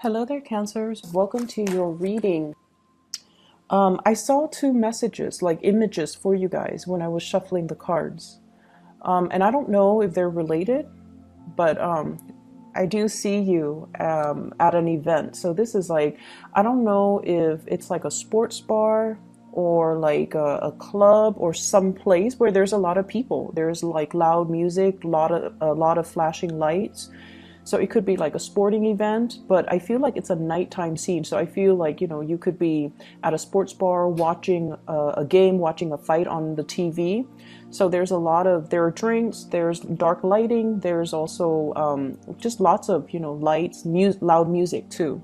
Hello there, Cancers. Welcome to your reading. I saw two messages, like images for you guys when I was shuffling the cards. And I don't know if they're related, but I do see you at an event. So this is like, I don't know if it's like a sports bar or like a club or some place where there's a lot of people. There's like loud music, a lot of flashing lights. So it could be like a sporting event, but I feel like it's a nighttime scene. So I feel like, you could be at a sports bar watching a game, watching a fight on the TV. So there are drinks, there's dark lighting, there's also just lots of, lights, loud music too.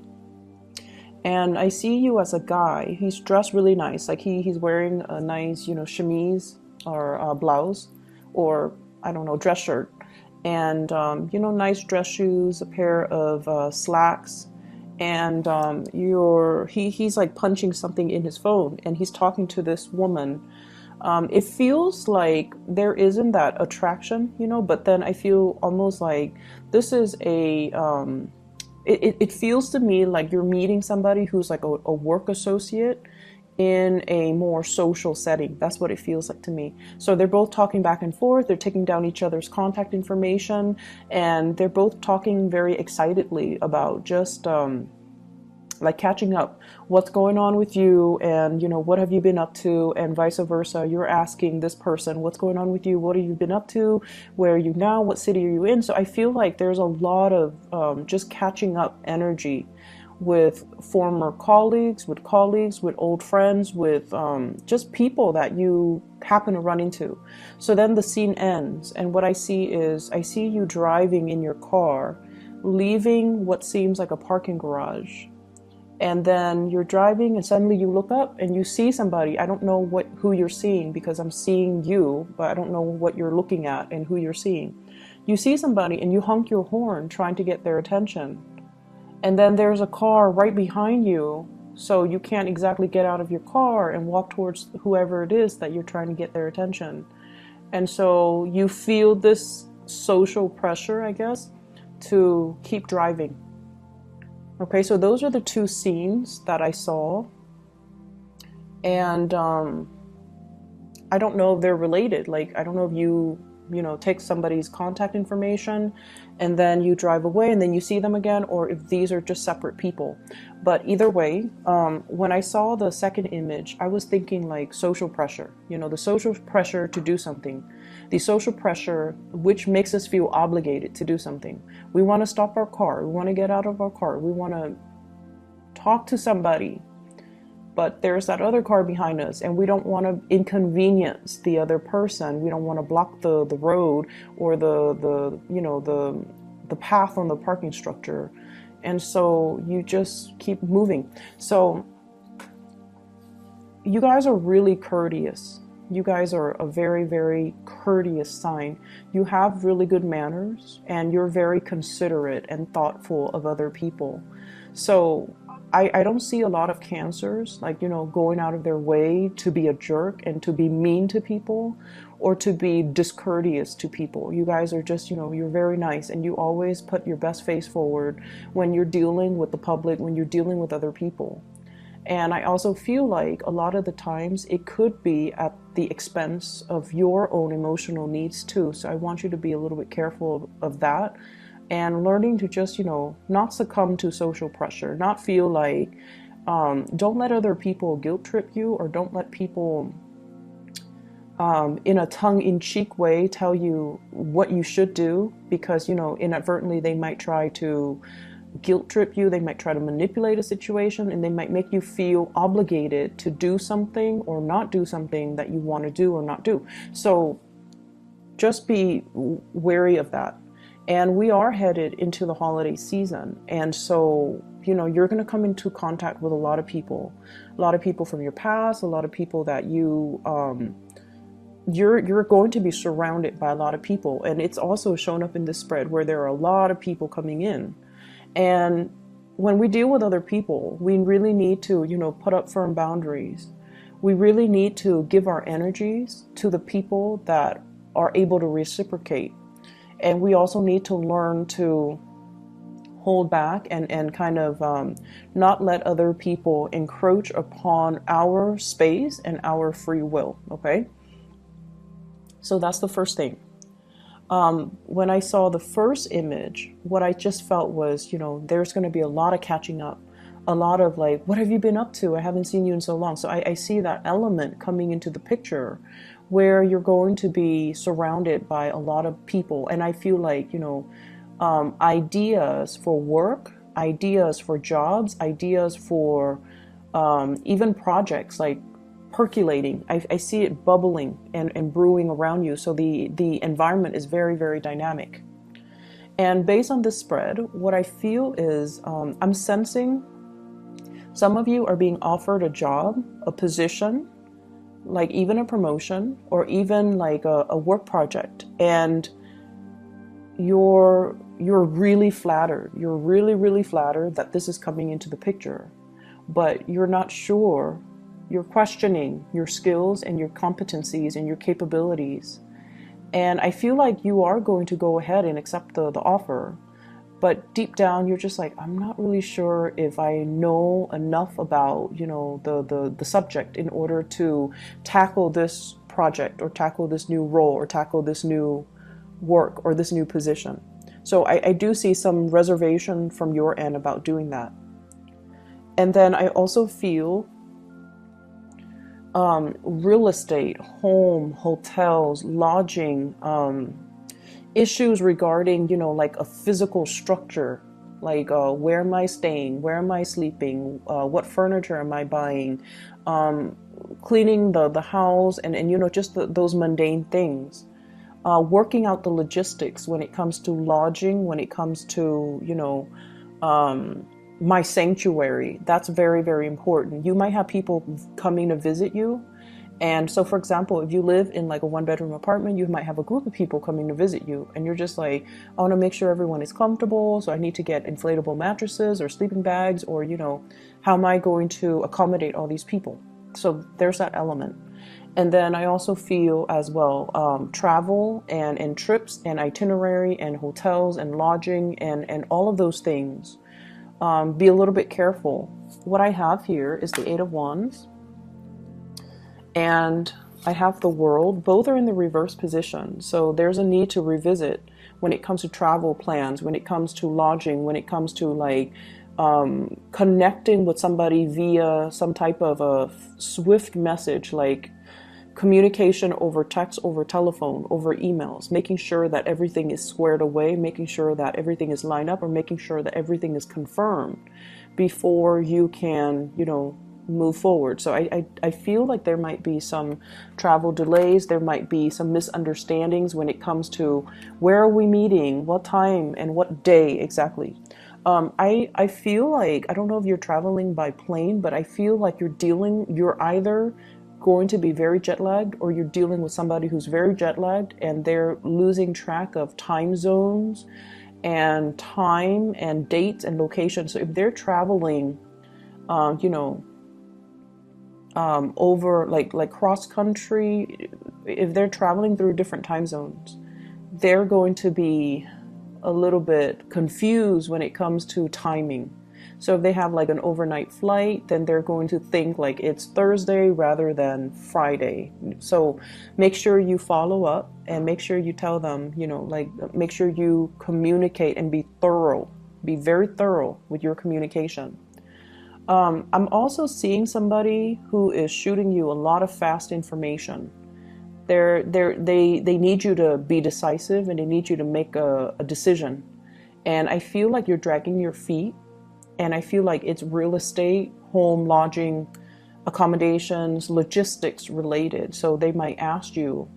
And I see you as a guy. He's dressed really nice. Like he's wearing a nice, chemise or blouse or I don't know, dress shirt and nice dress shoes, a pair of slacks, and he's like punching something in his phone, and he's talking to this woman. It feels like there isn't that attraction, but then I feel almost like this is it feels to me like you're meeting somebody who's like a work associate in a more social setting. That's what it feels like to me. So they're both talking back and forth, they're taking down each other's contact information, and they're both talking very excitedly about just like catching up. What's going on with you, and what have you been up to, and vice versa. You're asking this person, what's going on with you, what have you been up to, where are you now, what city are you in? So I feel like there's a lot of just catching up energy with former colleagues, with old friends, with just people that you happen to run into. So then the scene ends, and what I see you driving in your car, leaving what seems like a parking garage. And then you're driving, and suddenly you look up and you see somebody. I don't know who you're seeing, because I'm seeing you, but I don't know what you're looking at and who you're seeing. You see somebody and you honk your horn trying to get their attention. And then there's a car right behind you, so you can't exactly get out of your car and walk towards whoever it is that you're trying to get their attention. And so you feel this social pressure, I guess, to keep driving. Okay, so those are the two scenes that I saw. And I don't know if they're related. Like, I don't know if you take somebody's contact information and then you drive away and then you see them again, or if these are just separate people. But either way, when I saw the second image, I was thinking like social pressure, the social pressure to do something, the social pressure which makes us feel obligated to do something. We want to stop our car, we want to get out of our car, we want to talk to somebody, but there's that other car behind us, and we don't want to inconvenience the other person. We don't want to block the road or the path on the parking structure. And so you just keep moving. So you guys are really courteous. You guys are a very, very courteous sign. You have really good manners, and you're very considerate and thoughtful of other people. So I don't see a lot of Cancers, like, going out of their way to be a jerk and to be mean to people or to be discourteous to people. You guys are just, you're very nice, and you always put your best face forward when you're dealing with the public, when you're dealing with other people. And I also feel like a lot of the times it could be at the expense of your own emotional needs too. So I want you to be a little bit careful of that, and learning to just, not succumb to social pressure, not feel like, don't let other people guilt trip you, or don't let people in a tongue-in-cheek way tell you what you should do, because, inadvertently they might try to guilt trip you, they might try to manipulate a situation, and they might make you feel obligated to do something or not do something that you want to do or not do. So just be wary of that. And we are headed into the holiday season. And so, you're going to come into contact with a lot of people from your past, a lot of people that you're going to be surrounded by a lot of people. And it's also shown up in this spread where there are a lot of people coming in. And when we deal with other people, we really need to, put up firm boundaries. We really need to give our energies to the people that are able to reciprocate. And we also need to learn to hold back and kind of not let other people encroach upon our space and our free will. Okay, so that's the first thing. When I saw the first image, what I just felt was, there's going to be a lot of catching up, a lot of like, what have you been up to? I haven't seen you in so long. So I see that element coming into the picture where you're going to be surrounded by a lot of people. And I feel like, ideas for work, ideas for jobs, ideas for even projects like percolating. I see it bubbling and brewing around you. So the environment is very, very dynamic. And based on this spread, what I feel is I'm sensing some of you are being offered a job, a position, like even a promotion or even like a work project. And you're really flattered. You're really, really flattered that this is coming into the picture, but you're not sure. You're questioning your skills and your competencies and your capabilities. And I feel like you are going to go ahead and accept the offer. But deep down, you're just like, I'm not really sure if I know enough about, the subject in order to tackle this project or tackle this new role or tackle this new work or this new position. So I do see some reservation from your end about doing that. And then I also feel real estate, home, hotels, lodging, issues regarding, like a physical structure, like where am I staying, where am I sleeping, what furniture am I buying, cleaning the house, and just those mundane things. Working out the logistics when it comes to lodging, when it comes to, my sanctuary. That's very, very important. You might have people coming to visit you. And so, for example, if you live in like a 1-bedroom apartment, you might have a group of people coming to visit you. And you're just like, I want to make sure everyone is comfortable. So I need to get inflatable mattresses or sleeping bags, or, how am I going to accommodate all these people? So there's that element. And then I also feel as well, travel and trips and itinerary and hotels and lodging and all of those things. Be a little bit careful. What I have here is the 8 of Wands and I have the World. Both are in the reverse position. So there's a need to revisit when it comes to travel plans, when it comes to lodging, when it comes to like connecting with somebody via some type of a swift message, like communication over text, over telephone, over emails, making sure that everything is squared away, making sure that everything is lined up, or making sure that everything is confirmed before you can, move forward. So I feel like there might be some travel delays. There might be some misunderstandings when it comes to where are we meeting, what time, and what day exactly. I feel like, I don't know if you're traveling by plane, but I feel like you're either going to be very jet lagged, or you're dealing with somebody who's very jet lagged and they're losing track of time zones and time and dates and locations. So if they're traveling, over like cross country, if they're traveling through different time zones, they're going to be a little bit confused when it comes to timing. So if they have like an overnight flight, then they're going to think like it's Thursday rather than Friday. So make sure you follow up and make sure you tell them, make sure you communicate and be thorough. Be very thorough with your communication. I'm also seeing somebody who is shooting you a lot of fast information. They need you to be decisive and they need you to make a decision. And I feel like you're dragging your feet. And I feel like it's real estate, home, lodging, accommodations, logistics related. So they might ask you,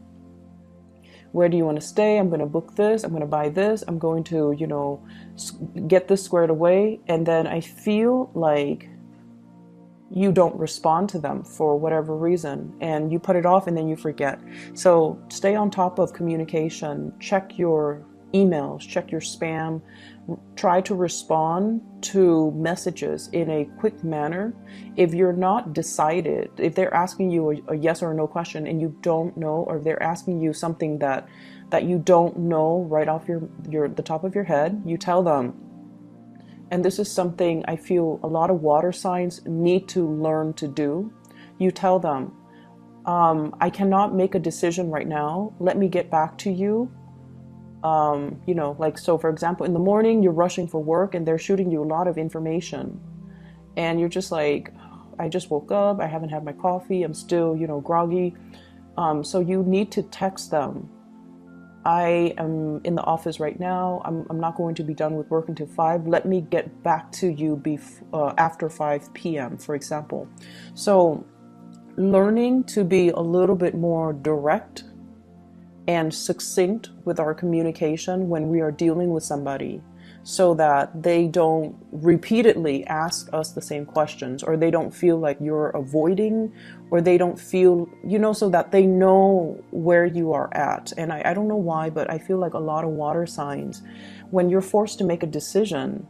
where do you want to stay? I'm going to book this. I'm going to buy this. I'm going to, get this squared away. And then I feel like you don't respond to them for whatever reason. And you put it off and then you forget. So stay on top of communication. Check your emails, check your spam, try to respond to messages in a quick manner. If you're not decided, if they're asking you a yes or a no question and you don't know, or if they're asking you something that you don't know right off the top of your head, you tell them, And this is something I feel a lot of water signs need to learn to do. You tell them, I cannot make a decision right now. Let me get back to you. You know, like, so for example, in the morning, you're rushing for work and they're shooting you a lot of information. And you're just like, I just woke up. I haven't had my coffee. I'm still, you know, groggy. So you need to text them. I am in the office right now. I'm not going to be done with work until 5. Let me get back to you after 5 p.m., for example. So learning to be a little bit more direct and succinct with our communication when we are dealing with somebody, so that they don't repeatedly ask us the same questions, or they don't feel like you're avoiding, or they don't feel, you know, so that they know where you are at. And I don't know why, but I feel like a lot of water signs, when you're forced to make a decision,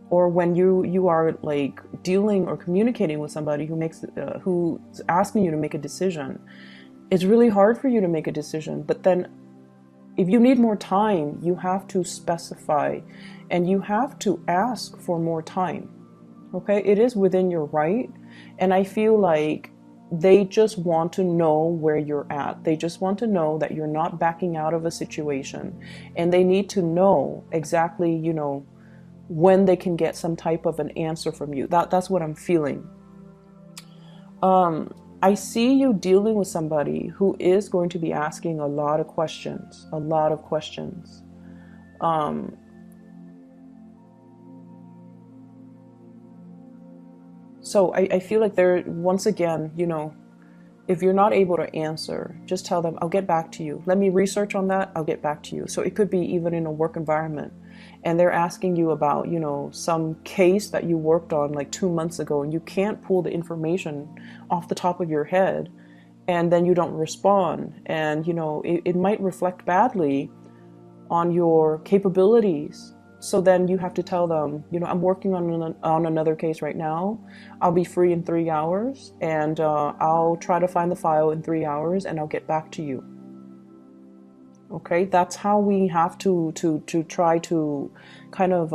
or when you are like dealing or communicating with somebody who's asking you to make a decision, it's really hard for you to make a decision. But then if you need more time, you have to specify and you have to ask for more time. Okay, it is within your right. And I feel like they just want to know where you're at. They just want to know that you're not backing out of a situation, and they need to know exactly, you know, when they can get some type of an answer from you. That's what I'm feeling. I see you dealing with somebody who is going to be asking a lot of questions, a lot of questions. So I feel like they're, once again, you know, if you're not able to answer, just tell them, I'll get back to you. Let me research on that. I'll get back to you. So it could be even in a work environment, and they're asking you about, you know, some case that you worked on like 2 months ago, and you can't pull the information off the top of your head, and then you don't respond. And, you know, it might reflect badly on your capabilities. So then you have to tell them, you know, I'm working on another case right now. I'll be free in 3 hours, and I'll try to find the file in 3 hours, and I'll get back to you. Okay, that's how we have to try to kind of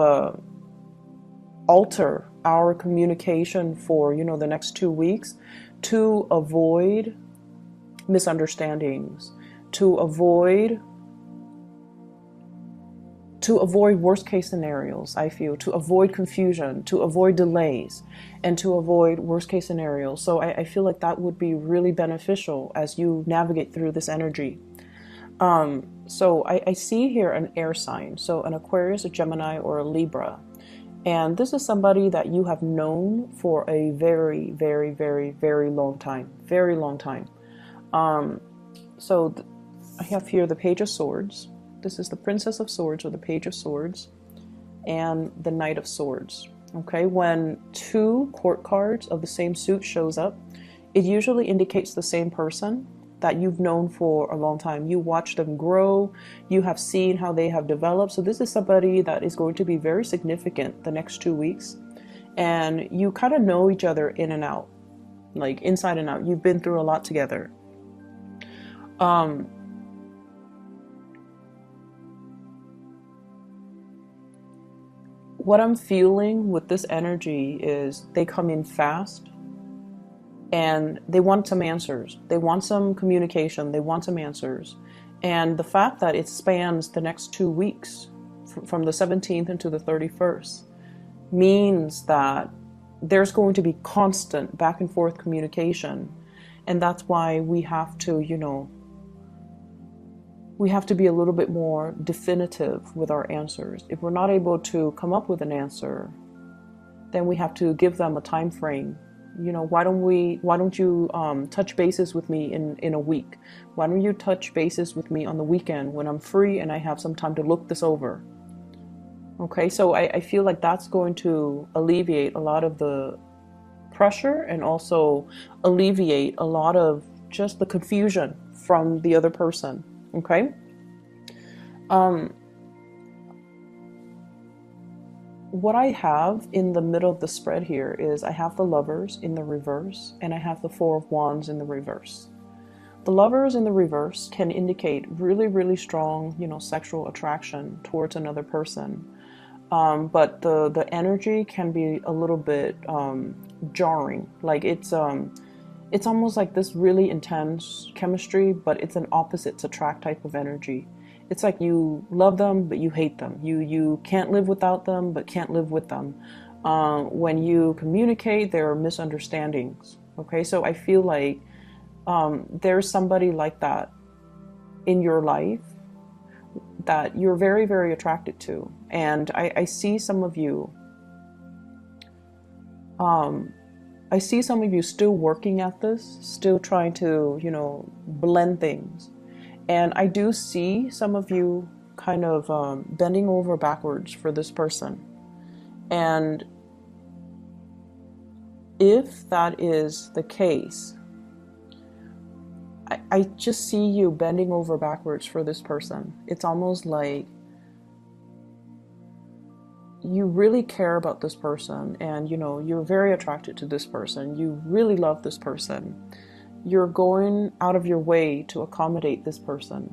alter our communication for, you know, the next 2 weeks, to avoid misunderstandings, to avoid worst case scenarios. I feel, to avoid confusion, to avoid delays, and to avoid worst case scenarios. So I feel like that would be really beneficial as you navigate through this energy. So I see here an air sign, so an Aquarius, a Gemini, or a Libra. And this is somebody that you have known for a very, very, very, very long time. Very long time. I have here the Page of Swords. This is the Princess of Swords, or the Page of Swords, and the Knight of Swords. Okay, when 2 court cards of the same suit shows up, it usually indicates the same person that you've known for a long time. You watch them grow, you have seen how they have developed. So this is somebody that is going to be very significant the next 2 weeks. And you kind of know each other in and out, like inside and out. You've been through a lot together. What I'm feeling with this energy is they come in fast, and they want some answers. They want some communication. They want some answers. And the fact that it spans the next 2 weeks, from the 17th into the 31st, means that there's going to be constant back and forth communication. And that's why we have to, you know, we have to be a little bit more definitive with our answers. If we're not able to come up with an answer, then we have to give them a time frame. You know, why don't you touch bases with me in a week? Why don't you touch bases with me on the weekend when I'm free and I have some time to look this over? Okay, so I feel like that's going to alleviate a lot of the pressure, and also alleviate a lot of just the confusion from the other person. Okay. What I have in the middle of the spread here is I have the Lovers in the reverse, and I have the Four of Wands in the reverse. The Lovers in the reverse can indicate really, really strong, you know, sexual attraction towards another person. But the energy can be a little bit jarring. Like it's almost like this really intense chemistry, but it's an opposites attract type of energy. It's like you love them, but you hate them. You can't live without them, but can't live with them. When you communicate, there are misunderstandings. Okay, so I feel like there's somebody like that in your life that you're very, very attracted to. And I see some of you, I see some of you still working at this, still trying to, blend things. And I do see some of you kind of bending over backwards for this person. And if that is the case, I just see you bending over backwards for this person. It's almost like you really care about this person, and you're very attracted to this person. You really love this person. You're going out of your way to accommodate this person.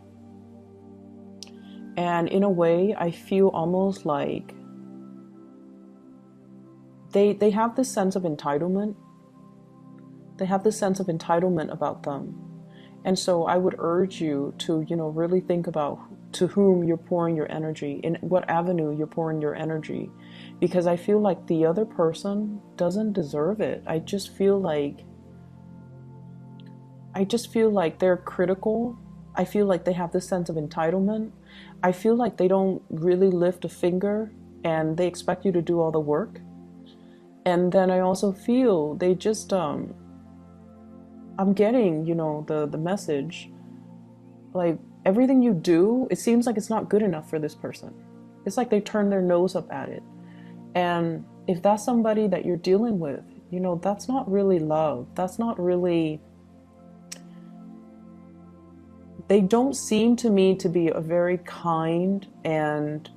And in a way, I feel almost like they have this sense of entitlement. They have this sense of entitlement about them. And so I would urge you to, really think about to whom you're pouring your energy, in what avenue you're pouring your energy, because I feel like the other person doesn't deserve it. I just feel like they're critical. I feel like they have this sense of entitlement. I feel like they don't really lift a finger and they expect you to do all the work. And then I also feel they just I'm getting, the message, like everything you do, it seems like it's not good enough for this person. It's like they turn their nose up at it. And if that's somebody that you're dealing with, that's not really love. That's not really, they don't seem to me to be a very kind and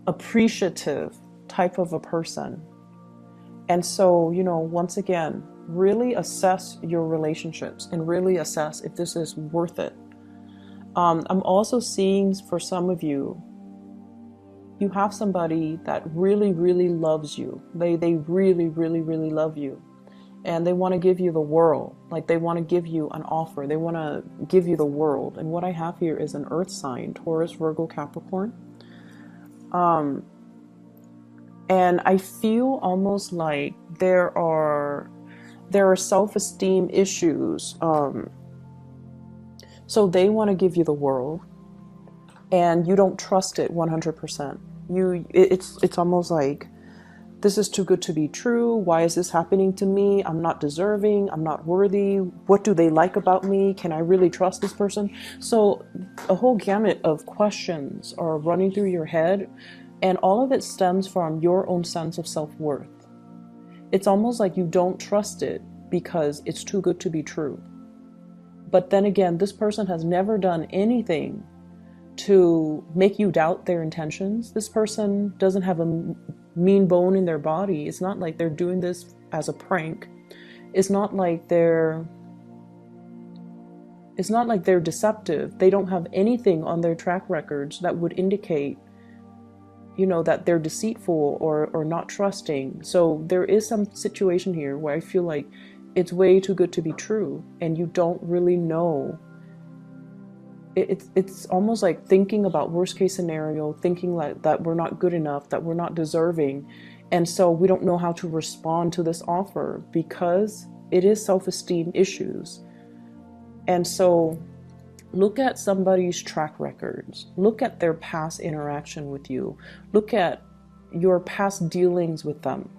appreciative type of a person. And so, once again, really assess your relationships and really assess if this is worth it. I'm also seeing for some of you, you have somebody that really, really loves you. They really, really, really love you. And they want to give you the world. Like they want to give you an offer. They want to give you the world. And what I have here is an earth sign, Taurus, Virgo, Capricorn. And I feel almost like there are self-esteem issues. So they want to give you the world, and you don't trust it 100%. It's almost like, this is too good to be true. Why is this happening to me? I'm not deserving. I'm not worthy. What do they like about me? Can I really trust this person? So a whole gamut of questions are running through your head, and all of it stems from your own sense of self-worth. It's almost like you don't trust it because it's too good to be true. But then again, this person has never done anything to make you doubt their intentions. This person doesn't have a mean bone in their body. It's not like they're doing this as a prank. It's not like they're deceptive. They don't have anything on their track records that would indicate, that they're deceitful or not trusting. So there is some situation here where I feel like it's way too good to be true, and you don't really know. It's almost like thinking about worst case scenario, thinking like that we're not good enough, that we're not deserving. And so we don't know how to respond to this offer because it is self-esteem issues. And so look at somebody's track records. Look at their past interaction with you. Look at your past dealings with them.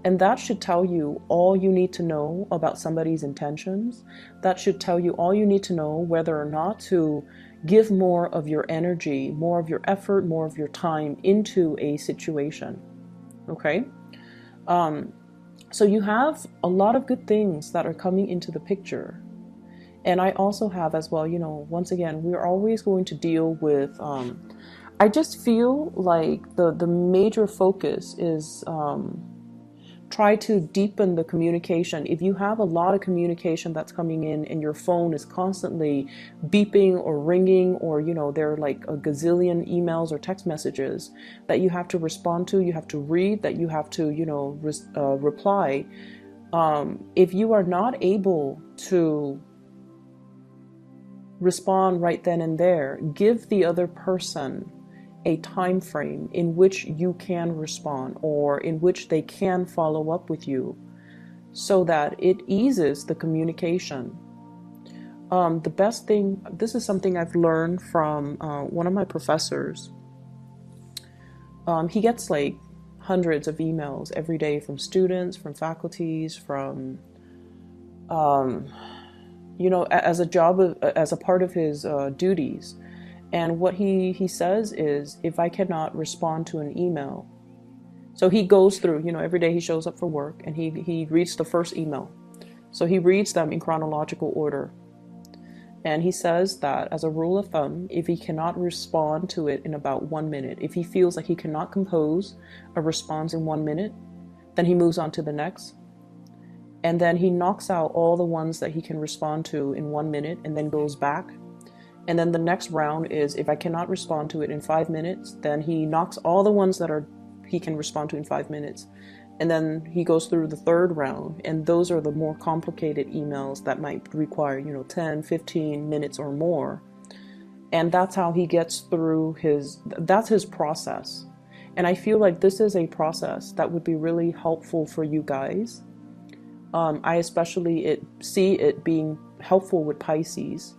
And that should tell you all you need to know about somebody's intentions. That should tell you all you need to know whether or not to give more of your energy, more of your effort, more of your time into a situation. Okay? So you have a lot of good things that are coming into the picture. And I also have as well, once again, we're always going to deal with, I just feel like the major focus is try to deepen the communication. If you have a lot of communication that's coming in and your phone is constantly beeping or ringing, or, you know, there are like a gazillion emails or text messages that you have to respond to, you have to read, that you have to, you know, reply. If you are not able to respond right then and there, give the other person a time frame in which you can respond, or in which they can follow up with you, so that it eases the communication. The best thing, this is something I've learned from one of my professors. He gets like hundreds of emails every day from students, from faculties, from you know, as a part of his duties. And what he says is, if I cannot respond to an email, so he goes through, you know, every day he shows up for work and he reads the first email. So he reads them in chronological order. And he says that as a rule of thumb, if he cannot respond to it in about 1 minute, if he feels like he cannot compose a response in 1 minute, then he moves on to the next. And then he knocks out all the ones that he can respond to in 1 minute and then goes back. And then the next round is, if I cannot respond to it in 5 minutes, then he knocks all the ones that he can respond to in 5 minutes. And then he goes through the third round, and those are the more complicated emails that might require, you know, 10, 15 minutes or more. And that's how he gets through that's his process. And I feel like this is a process that would be really helpful for you guys. I especially see it being helpful with Pisces.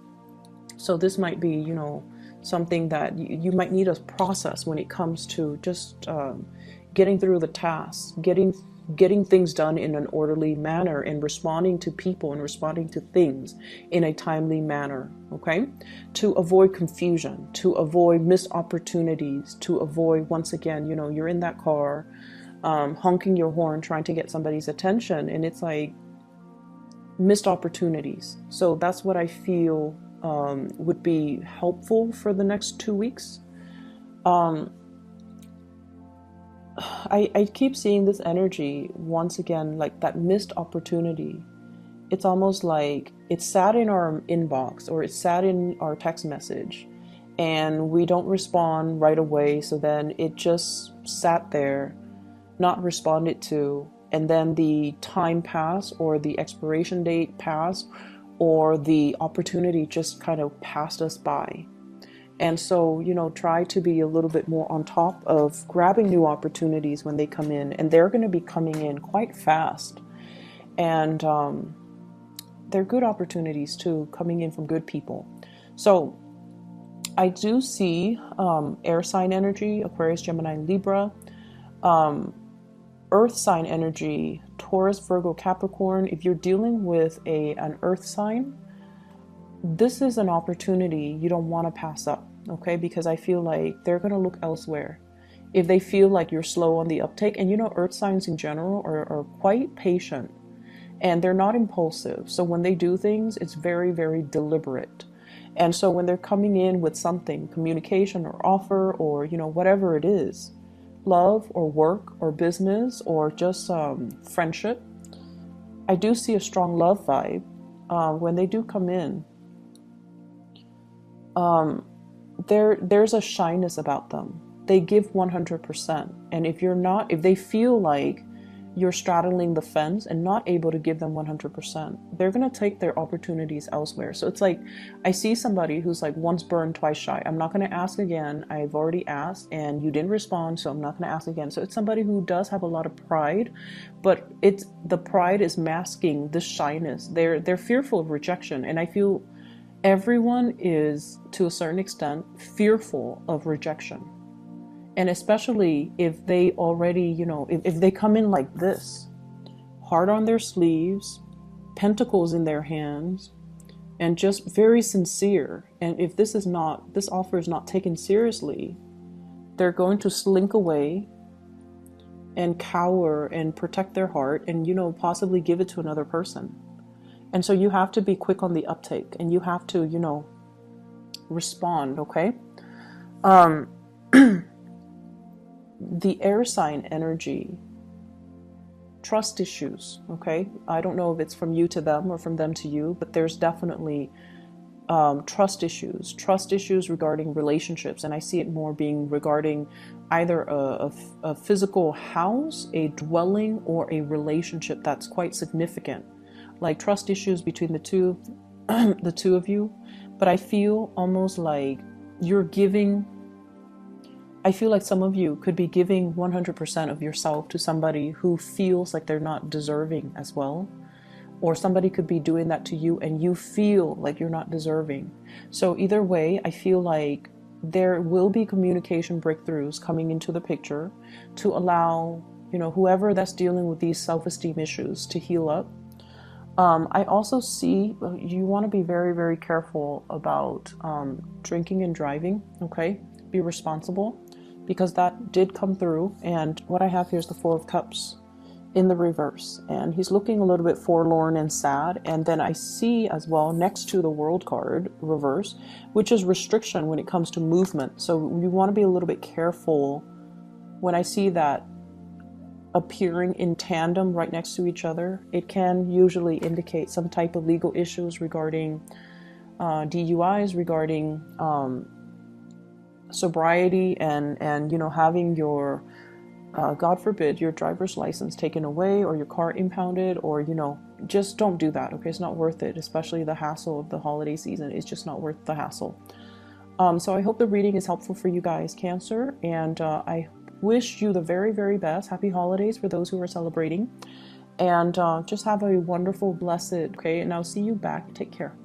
So this might be, you know, something that you might need a process when it comes to just getting through the tasks, getting things done in an orderly manner, and responding to people and responding to things in a timely manner, okay? To avoid confusion, to avoid missed opportunities, to avoid, once again, you know, you're in that car, honking your horn, trying to get somebody's attention, and it's like missed opportunities. So that's what I feel would be helpful for the next 2 weeks. I keep seeing this energy once again, like that missed opportunity. It's almost like it sat in our inbox, or it sat in our text message, and we don't respond right away. So then it just sat there, not responded to, and then the time passed, or the expiration date passed, or the opportunity just kind of passed us by. And so, you know, try to be a little bit more on top of grabbing new opportunities when they come in, and they're going to be coming in quite fast. And they're good opportunities too, coming in from good people. So I do see air sign energy, Aquarius, Gemini, Libra, earth sign energy, Taurus, Virgo, Capricorn. If you're dealing with an earth sign, this is an opportunity you don't want to pass up, okay? Because I feel like they're going to look elsewhere if they feel like you're slow on the uptake. And you know, earth signs in general are quite patient, and they're not impulsive. So when they do things, it's very, very deliberate. And so when they're coming in with something, communication or offer, or, you know, whatever it is, love or work or business or just friendship, I do see a strong love vibe when they do come in. There's a shyness about them. They give 100%. And if they feel like you're straddling the fence and not able to give them 100%, they're going to take their opportunities elsewhere. So it's like, I see somebody who's like once burned, twice shy. I'm not going to ask again. I've already asked and you didn't respond, so I'm not going to ask again. So it's somebody who does have a lot of pride, but the pride is masking the shyness. They're fearful of rejection. And I feel everyone is, to a certain extent, fearful of rejection. And especially if they already, you know, if they come in like this, heart on their sleeves, pentacles in their hands, and just very sincere. And if this offer is not taken seriously, they're going to slink away and cower and protect their heart and, you know, possibly give it to another person. And so you have to be quick on the uptake, and you have to, you know, respond, okay? The air sign energy, trust issues, okay? I don't know if it's from you to them or from them to you, but there's definitely trust issues regarding relationships. And I see it more being regarding either a physical house, a dwelling, or a relationship that's quite significant. Like trust issues between the two of you. But I feel almost like you're giving, I feel like some of you could be giving 100% of yourself to somebody who feels like they're not deserving as well. Or somebody could be doing that to you and you feel like you're not deserving. So either way, I feel like there will be communication breakthroughs coming into the picture to allow, you know, whoever that's dealing with these self-esteem issues to heal up. I also see you want to be very, very careful about drinking and driving, okay? Be responsible, because that did come through. And what I have here is the Four of Cups in the reverse, and he's looking a little bit forlorn and sad. And then I see as well next to the World card reverse, which is restriction when it comes to movement. So you want to be a little bit careful when I see that appearing in tandem right next to each other. It can usually indicate some type of legal issues regarding DUIs, regarding sobriety, and you know, having your God forbid, your driver's license taken away or your car impounded, or, you know, just don't do that, okay? It's not worth it, especially the hassle of the holiday season. It's just not worth the hassle. So I hope the reading is helpful for you guys, Cancer, and I wish you the very, very best. Happy holidays for those who are celebrating, and just have a wonderful, blessed, okay? And I'll see you back. Take care.